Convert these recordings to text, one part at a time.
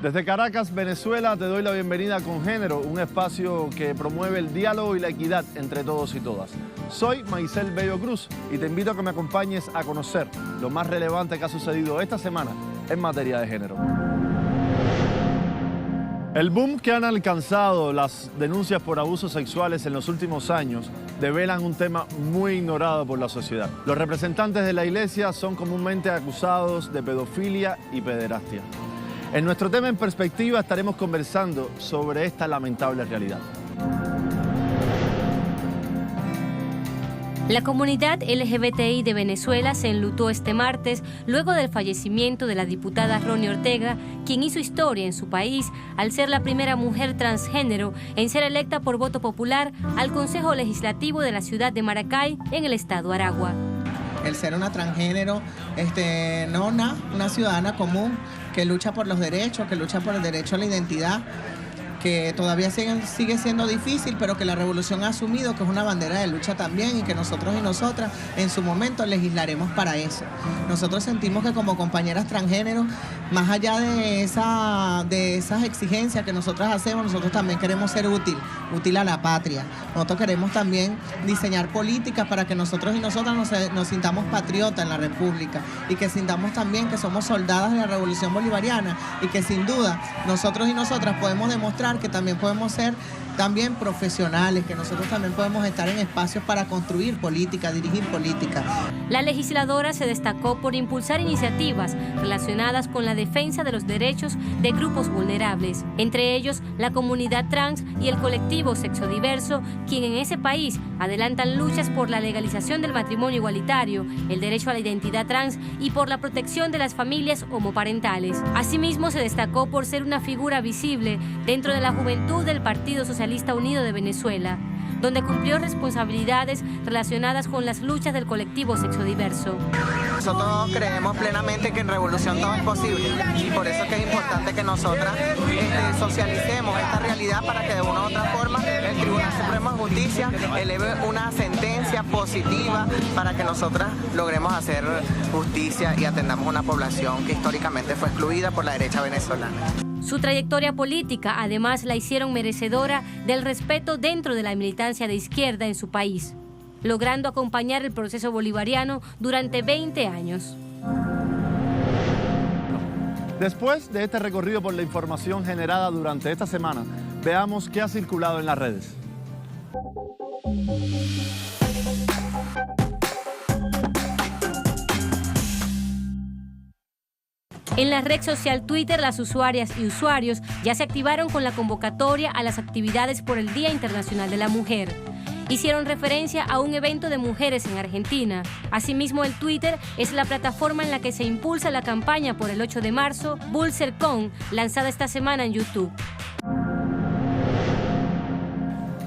Desde Caracas, Venezuela, te doy la bienvenida a Con Género, un espacio que promueve el diálogo y la equidad entre todos y todas. Soy Maicel Bello Cruz y te invito a que me acompañes a conocer lo más relevante que ha sucedido esta semana en materia de género. El boom que han alcanzado las denuncias por abusos sexuales en los últimos años develan un tema muy ignorado por la sociedad. Los representantes de la iglesia son comúnmente acusados de pedofilia y pederastia. En nuestro tema en perspectiva estaremos conversando sobre esta lamentable realidad. La comunidad LGBTI de Venezuela se enlutó este martes luego del fallecimiento de la diputada Ronnie Ortega, quien hizo historia en su país al ser la primera mujer transgénero en ser electa por voto popular al Consejo Legislativo de la ciudad de Maracay, en el estado Aragua. El ser una transgénero, una ciudadana común que lucha por los derechos, que lucha por el derecho a la identidad, que todavía sigue siendo difícil, pero que la revolución ha asumido que es una bandera de lucha también y que nosotros y nosotras en su momento legislaremos para eso. Nosotros sentimos que como compañeras transgénero, más allá de esas exigencias que nosotras hacemos, nosotros también queremos ser útil a la patria. Nosotros queremos también diseñar políticas para que nosotros y nosotras nos sintamos patriotas en la República y que sintamos también que somos soldadas de la Revolución Bolivariana y que sin duda nosotros y nosotras podemos demostrar que también podemos ser también profesionales, que nosotros también podemos estar en espacios para construir política, dirigir política. La legisladora se destacó por impulsar iniciativas relacionadas con la defensa de los derechos de grupos vulnerables, entre ellos la comunidad trans y el colectivo sexodiverso, quien en ese país adelantan luchas por la legalización del matrimonio igualitario, el derecho a la identidad trans y por la protección de las familias homoparentales. Asimismo, se destacó por ser una figura visible dentro de la juventud del Partido Socialista Unido de Venezuela, donde cumplió responsabilidades relacionadas con las luchas del colectivo sexodiverso. Nosotros creemos plenamente que en revolución todo es posible y por eso es que es importante que nosotras socialicemos esta realidad para que de una u otra forma el Tribunal Supremo de Justicia eleve una sentencia positiva para que nosotras logremos hacer justicia y atendamos una población que históricamente fue excluida por la derecha venezolana. Su trayectoria política además la hicieron merecedora del respeto dentro de la militancia de izquierda en su país, logrando acompañar el proceso bolivariano durante 20 años. Después de este recorrido por la información generada durante esta semana, veamos qué ha circulado en las redes. En la red social Twitter, las usuarias y usuarios ya se activaron con la convocatoria a las actividades por el Día Internacional de la Mujer. Hicieron referencia a un evento de mujeres en Argentina. Asimismo, el Twitter es la plataforma en la que se impulsa la campaña por el 8 de marzo, BulserCon, lanzada esta semana en YouTube.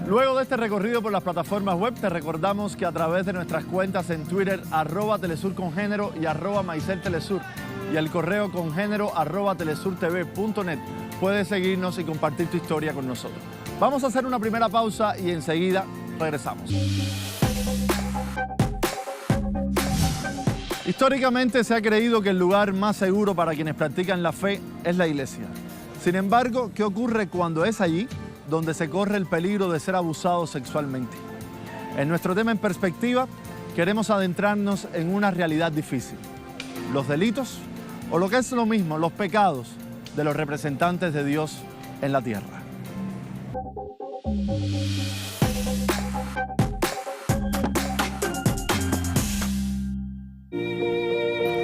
Luego de este recorrido por las plataformas web, te recordamos que a través de nuestras cuentas en Twitter, @telesurcongénero y @maiceltelesur, y el correo congénero@telesurtv.net, puedes seguirnos y compartir tu historia con nosotros. Vamos a hacer una primera pausa y enseguida regresamos. Históricamente se ha creído que el lugar más seguro para quienes practican la fe es la iglesia. Sin embargo, ¿qué ocurre cuando es allí donde se corre el peligro de ser abusado sexualmente? En nuestro tema en perspectiva, queremos adentrarnos en una realidad difícil: los delitos, o lo que es lo mismo, los pecados de los representantes de Dios en la tierra.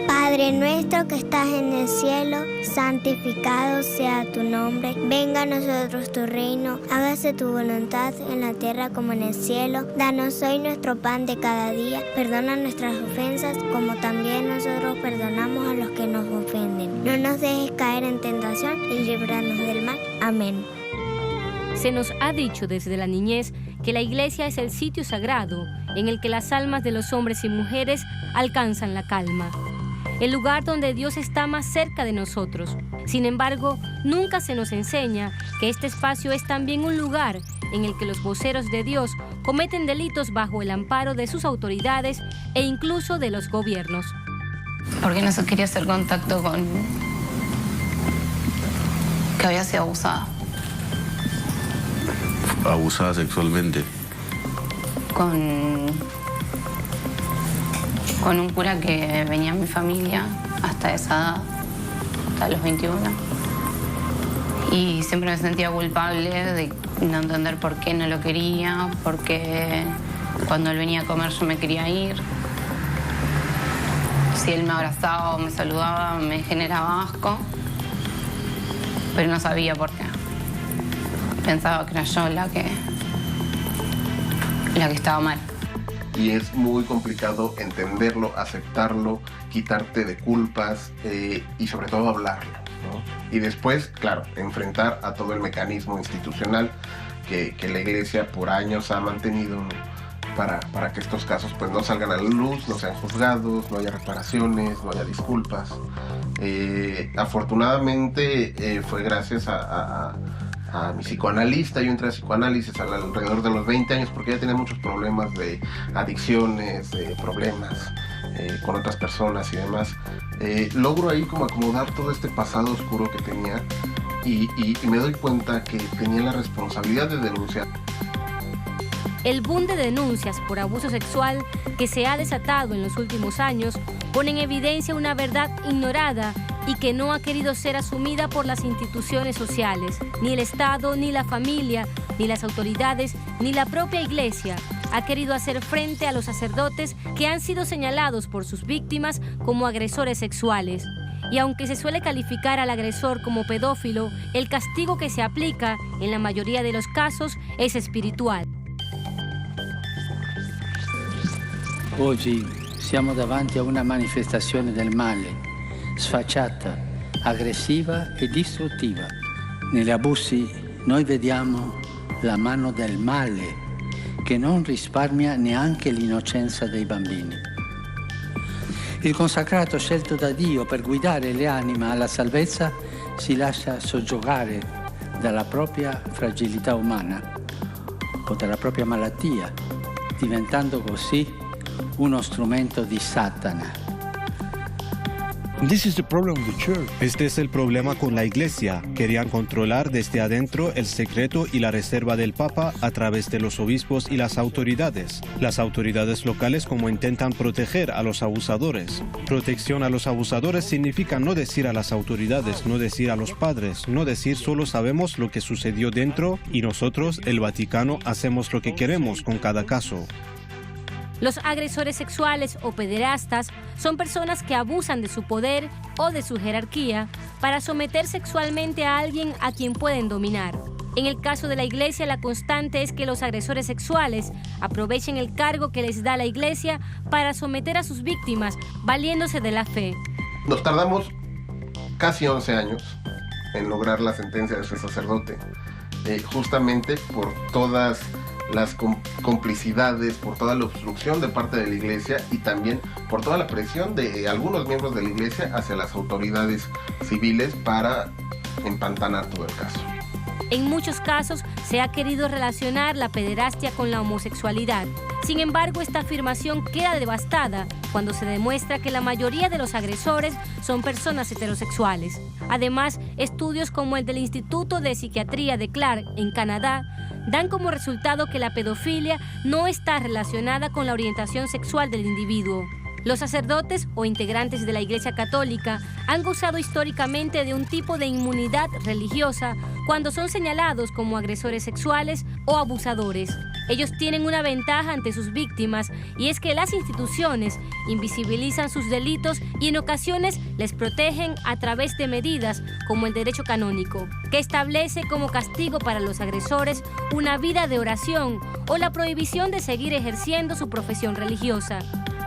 Padre nuestro que estás en el cielo, santificado sea tu nombre. Venga a nosotros tu reino, hágase tu voluntad en la tierra como en el cielo. Danos hoy nuestro pan de cada día. Perdona nuestras ofensas como también nosotros perdonamos a los que nos ofenden. No nos dejes caer en tentación y líbranos del mal. Amén. Se nos ha dicho desde la niñez que la iglesia es el sitio sagrado en el que las almas de los hombres y mujeres alcanzan la calma. El lugar donde Dios está más cerca de nosotros. Sin embargo, nunca se nos enseña que este espacio es también un lugar en el que los voceros de Dios cometen delitos bajo el amparo de sus autoridades e incluso de los gobiernos. Porque no se quería hacer contacto con que había sido abusada. Abusada sexualmente. Con un cura que venía a mi familia hasta esa edad, hasta los 21. Y siempre me sentía culpable de no entender por qué no lo quería, porque cuando él venía a comer yo me quería ir. Si él me abrazaba o me saludaba me generaba asco, pero no sabía por qué. Pensaba que era yo la que estaba mal. Y es muy complicado entenderlo, aceptarlo, quitarte de culpas y sobre todo hablarlo, ¿no? Y después, claro, enfrentar a todo el mecanismo institucional que la Iglesia por años ha mantenido, ¿no? para que estos casos pues no salgan a la luz, no sean juzgados, no haya reparaciones, no haya disculpas. Afortunadamente fue gracias a mi psicoanalista. Yo entré a psicoanálisis alrededor de los 20 años porque ya tenía muchos problemas de adicciones, de problemas con otras personas y demás. Logro ahí como acomodar todo este pasado oscuro que tenía y me doy cuenta que tenía la responsabilidad de denunciar. El boom de denuncias por abuso sexual que se ha desatado en los últimos años pone en evidencia una verdad ignorada y que no ha querido ser asumida por las instituciones sociales. Ni el Estado, ni la familia, ni las autoridades, ni la propia Iglesia ha querido hacer frente a los sacerdotes que han sido señalados por sus víctimas como agresores sexuales. Y aunque se suele calificar al agresor como pedófilo, el castigo que se aplica en la mayoría de los casos es espiritual. Oggi siamo davanti a una manifestazione del male, sfacciata, aggressiva e distruttiva. Negli abusi noi vediamo la mano del male che non risparmia neanche l'innocenza dei bambini. Il consacrato scelto da Dio per guidare le anime alla salvezza si lascia soggiogare dalla propria fragilità umana o dalla propria malattia, diventando così uno strumento di Satana. Este es el problema con la Iglesia. Querían controlar desde adentro el secreto y la reserva del Papa a través de los obispos y las autoridades. Las autoridades locales como intentan proteger a los abusadores. Protección a los abusadores significa no decir a las autoridades, no decir a los padres, no decir solo sabemos lo que sucedió dentro y nosotros, el Vaticano, hacemos lo que queremos con cada caso. Los agresores sexuales o pederastas son personas que abusan de su poder o de su jerarquía para someter sexualmente a alguien a quien pueden dominar. En el caso de la Iglesia, la constante es que los agresores sexuales aprovechen el cargo que les da la Iglesia para someter a sus víctimas, valiéndose de la fe. Nos tardamos casi 11 años en lograr la sentencia de ese sacerdote, justamente por todas las complicidades, por toda la obstrucción de parte de la Iglesia y también por toda la presión de algunos miembros de la Iglesia hacia las autoridades civiles para empantanar todo el caso. En muchos casos se ha querido relacionar la pederastia con la homosexualidad. Sin embargo, esta afirmación queda devastada cuando se demuestra que la mayoría de los agresores son personas heterosexuales. Además, estudios como el del Instituto de Psiquiatría de Clark, en Canadá, dan como resultado que la pedofilia no está relacionada con la orientación sexual del individuo. Los sacerdotes o integrantes de la Iglesia Católica han gozado históricamente de un tipo de inmunidad religiosa cuando son señalados como agresores sexuales o abusadores. Ellos tienen una ventaja ante sus víctimas y es que las instituciones invisibilizan sus delitos y en ocasiones les protegen a través de medidas como el derecho canónico, que establece como castigo para los agresores una vida de oración o la prohibición de seguir ejerciendo su profesión religiosa.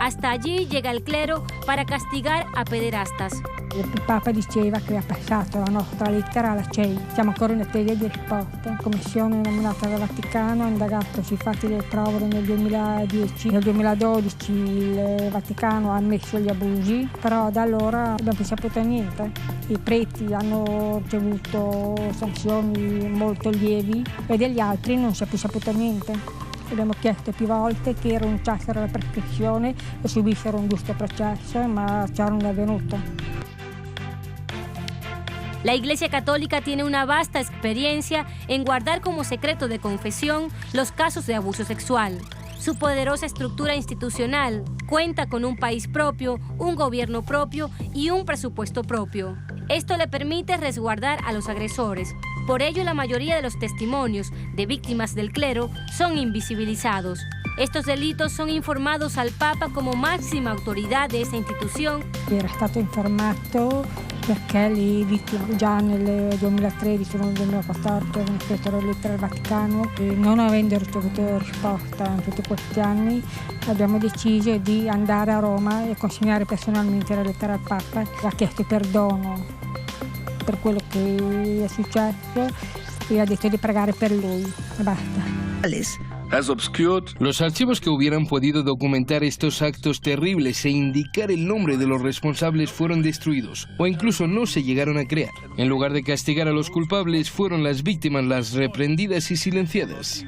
Hasta allí llega el clero para castigar a pederastas. Il Papa diceva che ha passato la nostra lettera alla CEI. Siamo ancora in attesa di risposte. Commissione nominata dal Vaticano ha indagato sui fatti del Provero nel 2010. Nel 2012 il Vaticano ha ammesso gli abusi, però da allora non si è saputo niente. I preti hanno ricevuto sanzioni molto lievi e degli altri non si è più saputo niente. Abbiamo chiesto più volte che rinunciassero alla prescrizione e subissero un giusto processo, ma ciò non è avvenuto. La Iglesia Católica tiene una vasta experiencia en guardar como secreto de confesión los casos de abuso sexual. Su poderosa estructura institucional cuenta con un país propio, un gobierno propio y un presupuesto propio. Esto le permite resguardar a los agresores. Por ello, la mayoría de los testimonios de víctimas del clero son invisibilizados. Estos delitos son informados al Papa como máxima autoridad de esta istituzione. Era stato informato perché le vittime già nel 2013 o nel 2014 avevano scritto la lettera al Vaticano e non avendo ricevuto risposta in tutti questi anni abbiamo deciso di andare a Roma e consegnare personalmente la lettera al Papa. Ha chiesto perdono per quello che è successo e ha detto di pregare per lui e basta. Los archivos que hubieran podido documentar estos actos terribles e indicar el nombre de los responsables fueron destruidos o incluso no se llegaron a crear. En lugar de castigar a los culpables, fueron las víctimas las reprendidas y silenciadas.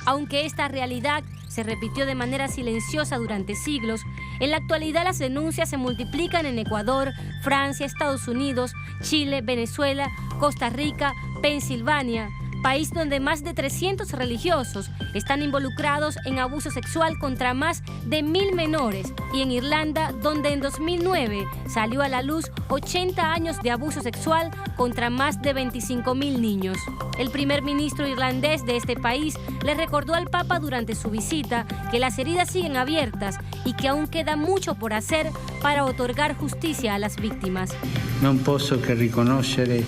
Aunque esta realidad se repitió de manera silenciosa durante siglos, en la actualidad las denuncias se multiplican en Ecuador, Francia, Estados Unidos, Chile, Venezuela, Costa Rica, Pensilvania, país donde más de 300 religiosos están involucrados en abuso sexual contra más de 1.000 menores, y en Irlanda, donde en 2009 salió a la luz 80 años de abuso sexual contra más de 25.000 niños. El primer ministro irlandés de este país le recordó al Papa durante su visita que las heridas siguen abiertas y que aún queda mucho por hacer para otorgar justicia a las víctimas. Non posso che riconoscere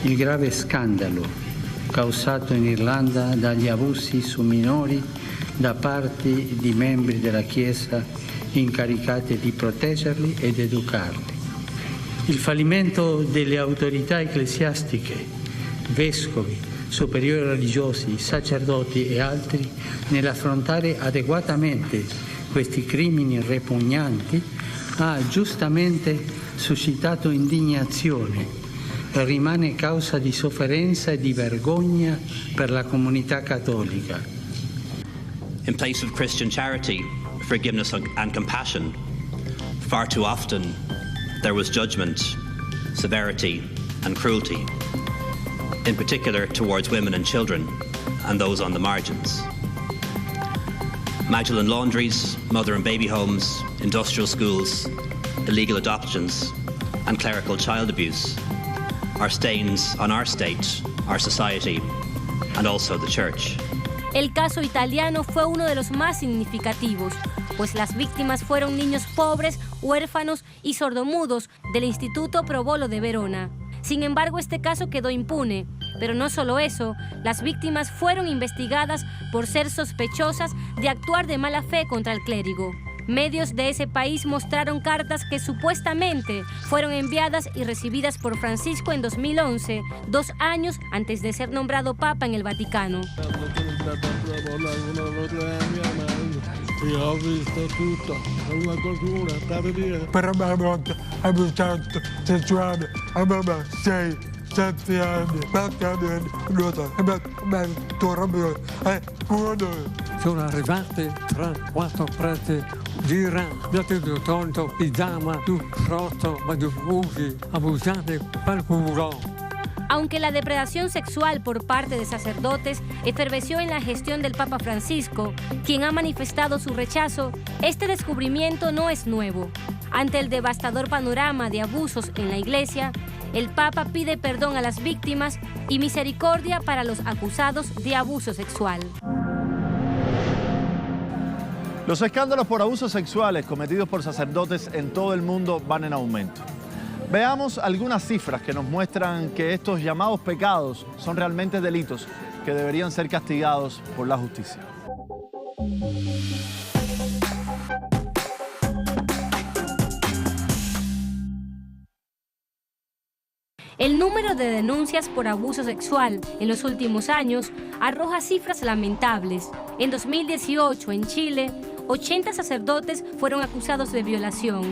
il grave scandalo causato in Irlanda dagli abusi su minori da parte di membri della Chiesa incaricati di proteggerli ed educarli. Il fallimento delle autorità ecclesiastiche, vescovi, superiori religiosi, sacerdoti e altri nell'affrontare adeguatamente questi crimini repugnanti ha giustamente suscitato indignazione. Rimane causa di sofferenza e di vergogna per la comunità cattolica. In place of Christian charity, forgiveness and compassion, far too often there was judgment, severity and cruelty, in particular towards women and children and those on the margins. Magdalene laundries, mother and baby homes, industrial schools, illegal adoptions and clerical child abuse are stains on our state, our society, and also the church. El caso italiano fue uno de los más significativos, pues las víctimas fueron niños pobres, huérfanos y sordomudos del Instituto Pro Volo de Verona. Sin embargo, este caso quedó impune, pero no solo eso, las víctimas fueron investigadas por ser sospechosas de actuar de mala fe contra el clérigo. Medios de ese país mostraron cartas que supuestamente fueron enviadas y recibidas por Francisco en 2011, 2 años antes de ser nombrado Papa en el Vaticano. Per me abusato sessuale, aveva 6-7 anni, sono arrivati 3-4 preti di Iran, abbiate tolto il pigiama, tu rotto, ma tu usi, abusati per culo. Aunque la depredación sexual por parte de sacerdotes eferveció en la gestión del Papa Francisco, quien ha manifestado su rechazo, este descubrimiento no es nuevo. Ante el devastador panorama de abusos en la Iglesia, el Papa pide perdón a las víctimas y misericordia para los acusados de abuso sexual. Los escándalos por abusos sexuales cometidos por sacerdotes en todo el mundo van en aumento. Veamos algunas cifras que nos muestran que estos llamados pecados son realmente delitos que deberían ser castigados por la justicia. El número de denuncias por abuso sexual en los últimos años arroja cifras lamentables. En 2018, en Chile, 80 sacerdotes fueron acusados de violación.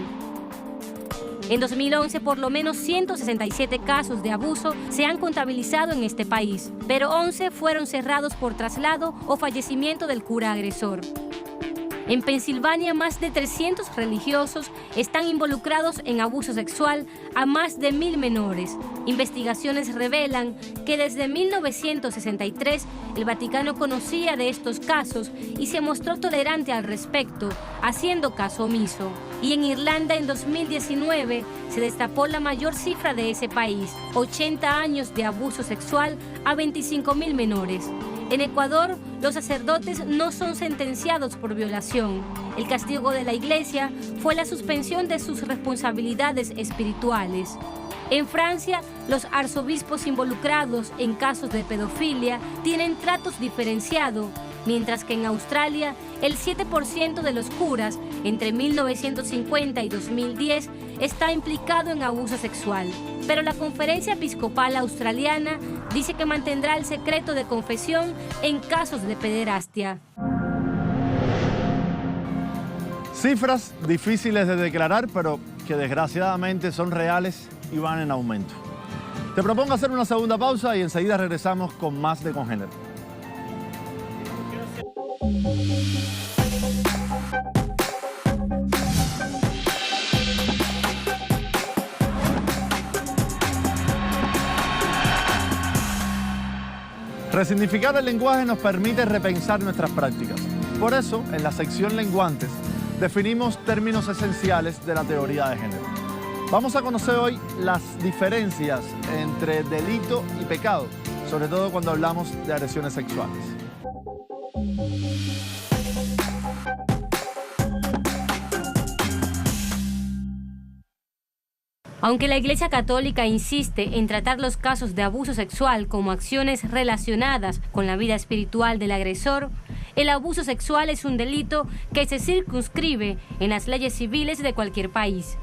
En 2011, por lo menos 167 casos de abuso se han contabilizado en este país, pero 11 fueron cerrados por traslado o fallecimiento del cura agresor. En Pensilvania, más de 300 religiosos están involucrados en abuso sexual a más de 1.000 menores. Investigaciones revelan que desde 1963 el Vaticano conocía de estos casos y se mostró tolerante al respecto, haciendo caso omiso. Y en Irlanda, en 2019, se destapó la mayor cifra de ese país, 80 años de abuso sexual a 25.000 menores. En Ecuador, los sacerdotes no son sentenciados por violación. El castigo de la Iglesia fue la suspensión de sus responsabilidades espirituales. En Francia, los arzobispos involucrados en casos de pedofilia tienen tratos diferenciados, mientras que en Australia, el 7% de los curas entre 1950 y 2010 está implicado en abuso sexual. Pero la Conferencia Episcopal Australiana dice que mantendrá el secreto de confesión en casos de pederastia. Cifras difíciles de declarar, pero que desgraciadamente son reales y van en aumento. Te propongo hacer una segunda pausa y enseguida regresamos con más de Congénero. Resignificar el lenguaje nos permite repensar nuestras prácticas. Por eso, en la sección Lenguantes, definimos términos esenciales de la teoría de género. Vamos a conocer hoy las diferencias entre delito y pecado, sobre todo cuando hablamos de agresiones sexuales. Aunque la Iglesia Católica insiste en tratar los casos de abuso sexual como acciones relacionadas con la vida espiritual del agresor, el abuso sexual es un delito que se circunscribe en las leyes civiles de cualquier país.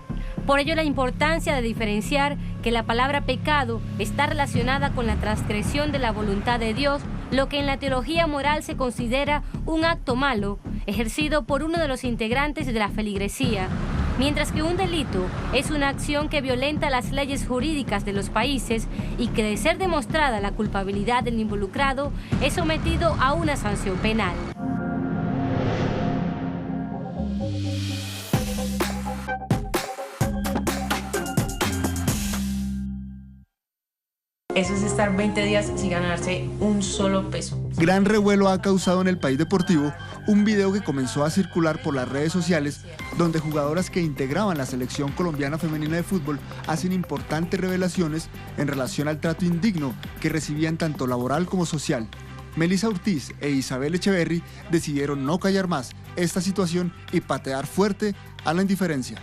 Por ello, la importancia de diferenciar que la palabra pecado está relacionada con la transgresión de la voluntad de Dios, lo que en la teología moral se considera un acto malo, ejercido por uno de los integrantes de la feligresía, mientras que un delito es una acción que violenta las leyes jurídicas de los países y que, de ser demostrada la culpabilidad del involucrado, es sometido a una sanción penal. Eso es estar 20 días sin ganarse un solo peso. Gran revuelo ha causado en el país deportivo un video que comenzó a circular por las redes sociales donde jugadoras que integraban la selección colombiana femenina de fútbol hacen importantes revelaciones en relación al trato indigno que recibían tanto laboral como social. Melissa Ortiz e Isabel Echeverry decidieron no callar más esta situación y patear fuerte a la indiferencia.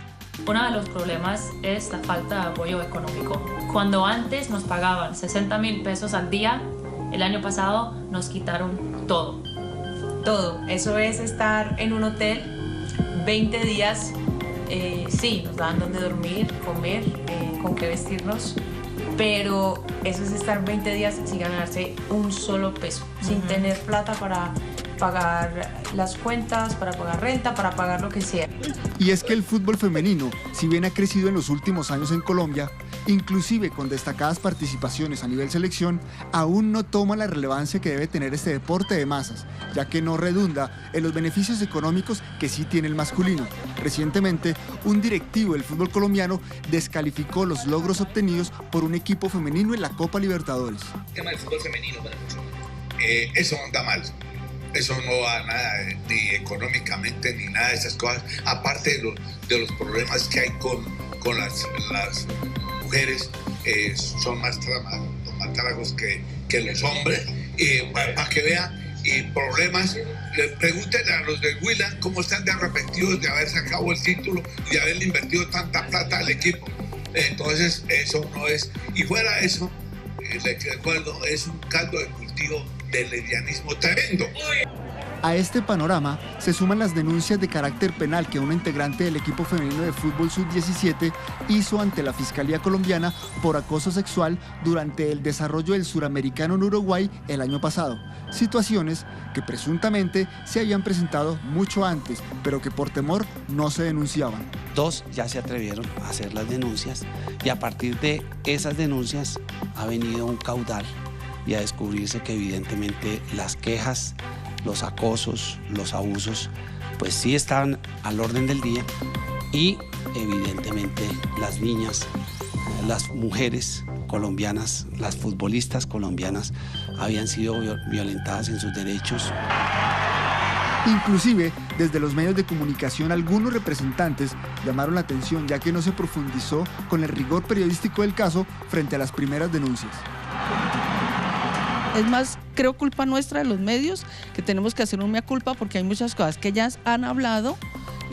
Uno de los problemas es la falta de apoyo económico. Cuando antes nos pagaban 60.000 pesos al día, el año pasado nos quitaron todo. Todo. Eso es estar en un hotel 20 días. Sí, nos dan donde dormir, comer, con qué vestirnos. Pero eso es estar 20 días sin ganarse un solo peso, sin tener plata para pagar las cuentas, para pagar renta, para pagar lo que sea. Y es que el fútbol femenino, si bien ha crecido en los últimos años en Colombia, inclusive con destacadas participaciones a nivel selección, aún no toma la relevancia que debe tener este deporte de masas, ya que no redunda en los beneficios económicos que sí tiene el masculino. Recientemente, un directivo del fútbol colombiano descalificó los logros obtenidos por un equipo femenino en la Copa Libertadores. El tema del fútbol femenino, eso anda mal. Eso no va a nada, ni económicamente, ni nada de esas cosas, aparte de los problemas que hay con las mujeres, son más tragos que los hombres, para que vean, y problemas. Pregúntenle a los del Huila cómo están de arrepentidos de haber sacado el título y de haberle invertido tanta plata al equipo. Entonces, eso no es, y fuera eso, les recuerdo, es un caldo de cultivo del lesbianismo tremendo. A este panorama se suman las denuncias de carácter penal que una integrante del equipo femenino de fútbol sub-17 hizo ante la Fiscalía colombiana por acoso sexual durante el desarrollo del Suramericano en Uruguay el año pasado. Situaciones que presuntamente se habían presentado mucho antes, pero que por temor no se denunciaban. 2 ya se atrevieron a hacer las denuncias y a partir de esas denuncias ha venido un caudal y a descubrirse que evidentemente las quejas, los acosos, los abusos, pues sí estaban al orden del día y evidentemente las niñas, las mujeres colombianas, las futbolistas colombianas habían sido violentadas en sus derechos. Inclusive, desde los medios de comunicación, algunos representantes llamaron la atención ya que no se profundizó con el rigor periodístico del caso frente a las primeras denuncias. Es más, creo culpa nuestra de los medios, que tenemos que hacer un mea culpa porque hay muchas cosas que ellas han hablado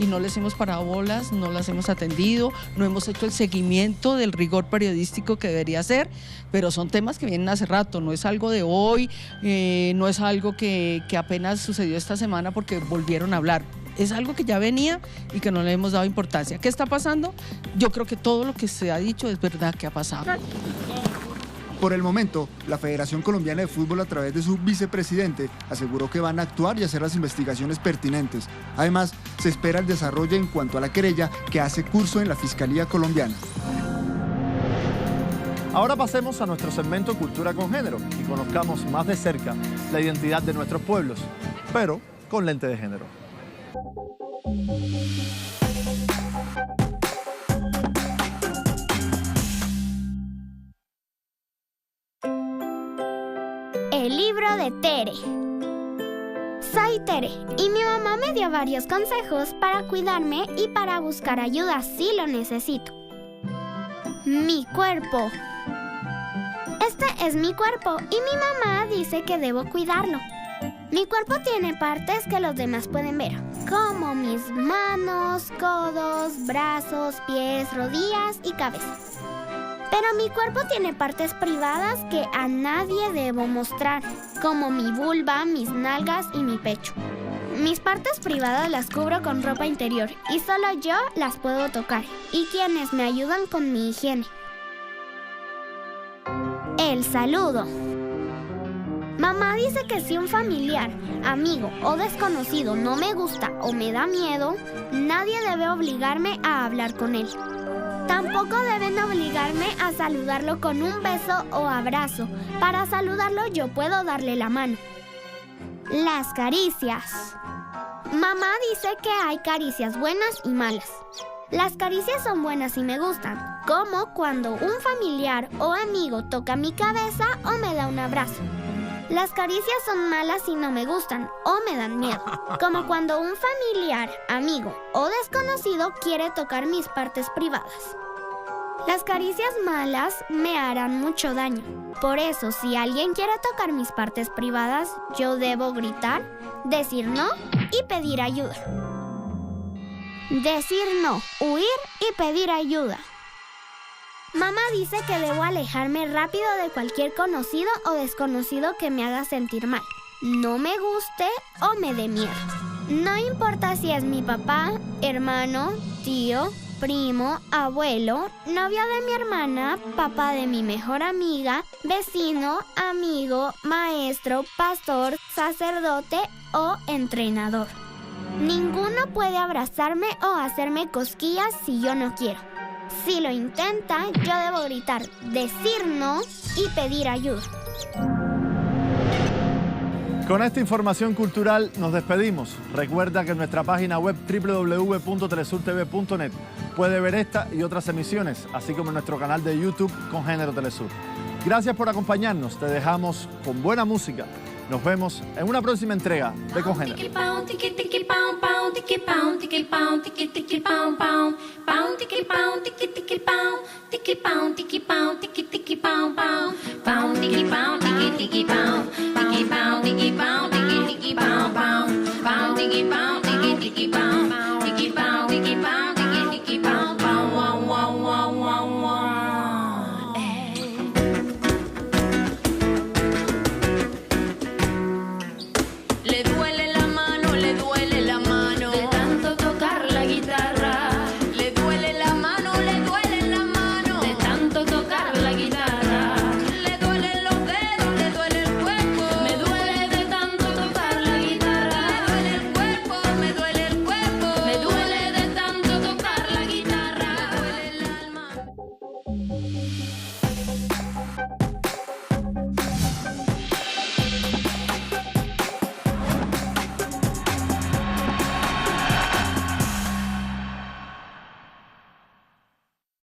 y no les hemos parado bolas, no las hemos atendido, no hemos hecho el seguimiento del rigor periodístico que debería ser, pero son temas que vienen hace rato, no es algo de hoy, no es algo que apenas sucedió esta semana porque volvieron a hablar. Es algo que ya venía y que no le hemos dado importancia. ¿Qué está pasando? Yo creo que todo lo que se ha dicho es verdad que ha pasado. Por el momento, la Federación Colombiana de Fútbol, a través de su vicepresidente, aseguró que van a actuar y hacer las investigaciones pertinentes. Además, se espera el desarrollo en cuanto a la querella que hace curso en la Fiscalía colombiana. Ahora pasemos a nuestro segmento Cultura con Género y conozcamos más de cerca la identidad de nuestros pueblos, pero con lente de género. El libro de Tere. Soy Tere y mi mamá me dio varios consejos para cuidarme y para buscar ayuda si lo necesito. Mi cuerpo. Este es mi cuerpo y mi mamá dice que debo cuidarlo. Mi cuerpo tiene partes que los demás pueden ver, como mis manos, codos, brazos, pies, rodillas y cabeza. Pero mi cuerpo tiene partes privadas que a nadie debo mostrar, como mi vulva, mis nalgas y mi pecho. Mis partes privadas las cubro con ropa interior y solo yo las puedo tocar, y quienes me ayudan con mi higiene. El saludo. Mamá dice que si un familiar, amigo o desconocido no me gusta o me da miedo, nadie debe obligarme a hablar con él. Tampoco deben obligarme a saludarlo con un beso o abrazo. Para saludarlo yo puedo darle la mano. Las caricias. Mamá dice que hay caricias buenas y malas. Las caricias son buenas y me gustan, como cuando un familiar o amigo toca mi cabeza o me da un abrazo. Las caricias son malas y no me gustan o me dan miedo, como cuando un familiar, amigo o desconocido quiere tocar mis partes privadas. Las caricias malas me harán mucho daño. Por eso, si alguien quiere tocar mis partes privadas, yo debo gritar, decir no y pedir ayuda. Decir no, huir y pedir ayuda. Mamá dice que debo alejarme rápido de cualquier conocido o desconocido que me haga sentir mal, no me guste o me dé miedo. No importa si es mi papá, hermano, tío, primo, abuelo, novio de mi hermana, papá de mi mejor amiga, vecino, amigo, maestro, pastor, sacerdote o entrenador. Ninguno puede abrazarme o hacerme cosquillas si yo no quiero. Si lo intenta, yo debo gritar, decir no y pedir ayuda. Con esta información cultural nos despedimos. Recuerda que en nuestra página web www.telesurtv.net puede ver esta y otras emisiones, así como en nuestro canal de YouTube con Género Telesur. Gracias por acompañarnos. Te dejamos con buena música. Nos vemos en una próxima entrega de Con Género. Bow, diggy, bow, diggy, diggy, bow, bow, bow, diggy, bow, diggy, diggy, bow.